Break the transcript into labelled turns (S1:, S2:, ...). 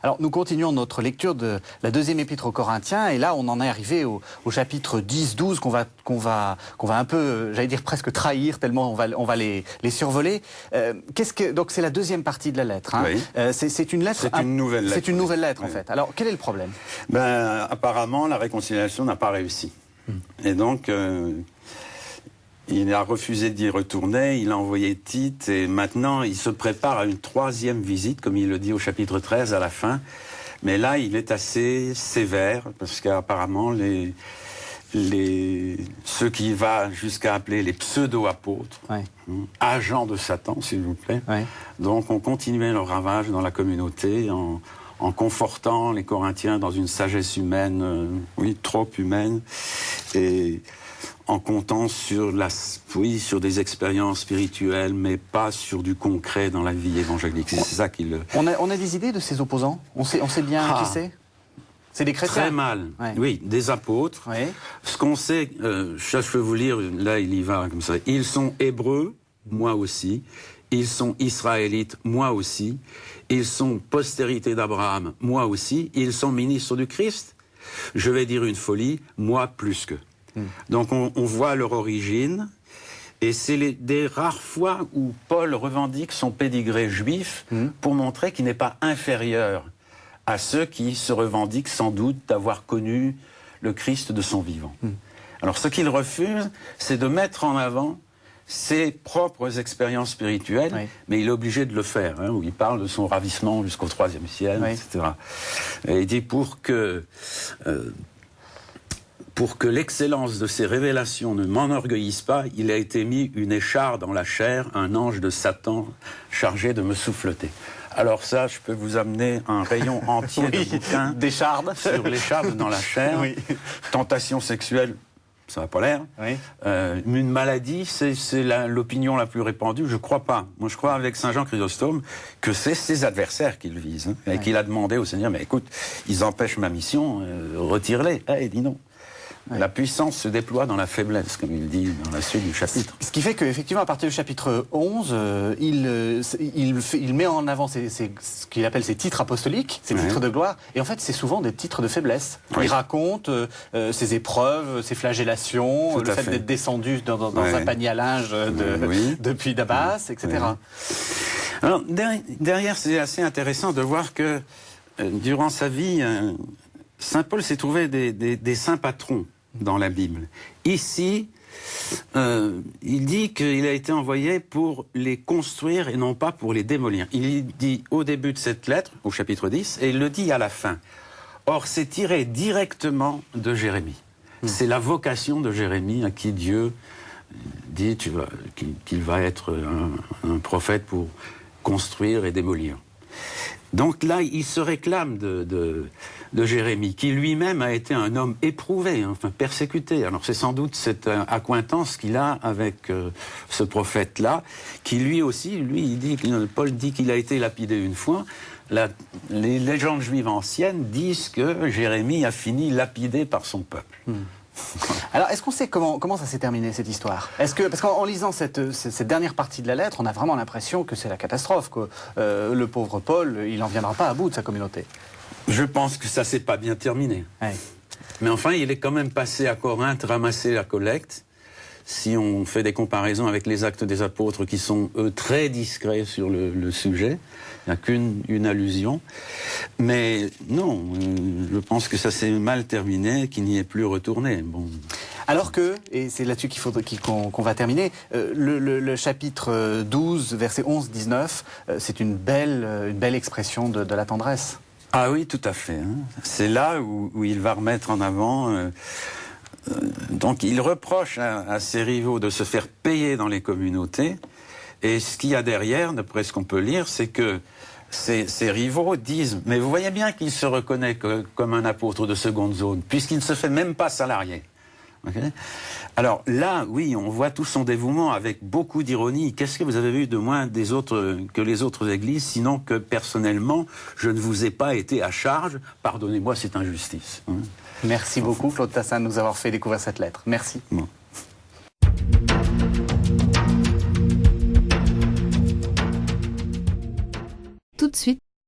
S1: Alors, nous continuons notre lecture de la deuxième épître aux Corinthiens, et là, on en est arrivé au chapitre 10-12 qu'on va un peu, j'allais dire presque trahir, tellement on va les survoler. Donc, c'est la deuxième partie de la lettre. Hein.
S2: Oui.
S1: C'est une lettre.
S2: C'est une nouvelle lettre.
S1: C'est une nouvelle lettre,
S2: oui.
S1: en fait. Alors, quel est le problème?
S2: Apparemment, la réconciliation n'a pas réussi. Et donc, il a refusé d'y retourner, il a envoyé Tite, et maintenant, il se prépare à une troisième visite, comme il le dit au chapitre 13 à la fin. Mais là, il est assez sévère, parce qu'apparemment, ceux qui va jusqu'à appeler les pseudo-apôtres,
S1: ouais.
S2: Agents de Satan, s'il vous plaît,
S1: ouais.
S2: donc ont continué leur ravage dans la communauté, en confortant les Corinthiens dans une sagesse humaine, trop humaine, et en comptant sur des expériences spirituelles, mais pas sur du concret dans la vie évangélique. C'est ça qu'il...
S1: On a des idées de ces opposants? On sait bien qui c'est? C'est des chrétiens?
S2: Très mal.
S1: Ouais.
S2: Oui, des apôtres.
S1: Ouais.
S2: Ce qu'on sait, je peux vous lire, là il y va comme ça. Ils sont hébreux, moi aussi. Ils sont israélites, moi aussi. Ils sont postérité d'Abraham, moi aussi. Ils sont ministres du Christ. Je vais dire une folie, moi plus qu'eux. Donc on voit leur origine, et c'est des rares fois où Paul revendique son pédigré juif pour montrer qu'il n'est pas inférieur à ceux qui se revendiquent sans doute d'avoir connu le Christ de son vivant. Alors ce qu'il refuse, c'est de mettre en avant ses propres expériences spirituelles, oui. Mais il est obligé de le faire, où il parle de son ravissement jusqu'au IIIe siècle, oui. Etc. Et il dit pour que l'excellence de ces révélations ne m'enorgueillisse pas, il a été mis une écharde dans la chair, un ange de Satan chargé de me souffleter. Alors ça, je peux vous amener un rayon entier de bouquins
S1: d'échardes
S2: sur l'écharde dans la chair, oui. Tentation sexuelle, ça n'a pas l'air. Oui. Une maladie, c'est l'opinion la plus répandue. Je ne crois pas. Moi, je crois avec Saint Jean Chrysostome que c'est ses adversaires qu'il vise. Et qu'il a demandé au Seigneur, mais écoute, ils empêchent ma mission, retire-les. Il dit non. Ouais. La puissance se déploie dans la faiblesse, comme il dit dans la suite du chapitre.
S1: Ce qui fait qu'effectivement, à partir du chapitre 11, il met en avant ce qu'il appelle ses titres apostoliques, ses titres de gloire, et en fait, c'est souvent des titres de faiblesse. Oui. Il raconte ses épreuves, ses flagellations, le fait d'être descendu dans un panier à linge depuis Damas, etc.
S2: Oui. Alors, derrière, c'est assez intéressant de voir que, durant sa vie, Saint Paul s'est trouvé des saints patrons dans la Bible. Ici, il dit qu'il a été envoyé pour les construire et non pas pour les démolir. Il dit au début de cette lettre, au chapitre 10, et il le dit à la fin. Or, c'est tiré directement de Jérémie. C'est la vocation de Jérémie à qui Dieu dit qu'il va être un prophète pour construire et démolir. Donc là, il se réclame de Jérémie, qui lui-même a été un homme éprouvé, persécuté. Alors c'est sans doute cette accointance qu'il a avec ce prophète-là, qui lui aussi, Paul dit qu'il a été lapidé une fois. Les légendes juives anciennes disent que Jérémie a fini lapidé par son peuple.
S1: Alors, est-ce qu'on sait comment ça s'est terminé, cette histoire? Parce qu'en lisant cette dernière partie de la lettre, on a vraiment l'impression que c'est la catastrophe, que le pauvre Paul, il n'en viendra pas à bout de sa communauté.
S2: Je pense que ça ne s'est pas bien terminé. Ouais. Mais enfin, il est quand même passé à Corinthe ramasser la collecte. Si on fait des comparaisons avec les Actes des Apôtres, qui sont, eux, très discrets sur le sujet, il n'y a qu'une allusion. Mais non, je pense que ça s'est mal terminé, qu'il n'y est plus retourné. Bon.
S1: Alors que, et c'est là-dessus qu'on va terminer, le chapitre 12, versets 11-19, c'est une belle expression de la tendresse.
S2: Ah oui, tout à fait. C'est là où il va remettre en avant... donc il reproche à ses rivaux de se faire payer dans les communautés, et ce qu'il y a derrière, d'après ce qu'on peut lire, c'est que ses rivaux disent « Mais vous voyez bien qu'il se reconnaît comme un apôtre de seconde zone, puisqu'il ne se fait même pas salarié. » Okay. Alors là, oui, on voit tout son dévouement avec beaucoup d'ironie. Qu'est-ce que vous avez vu de moins que les autres églises, sinon que personnellement, je ne vous ai pas été à charge. Pardonnez-moi cette injustice.
S1: Merci beaucoup, Claude Tassin, de nous avoir fait découvrir cette lettre. Merci. Bon.
S3: Tout de suite,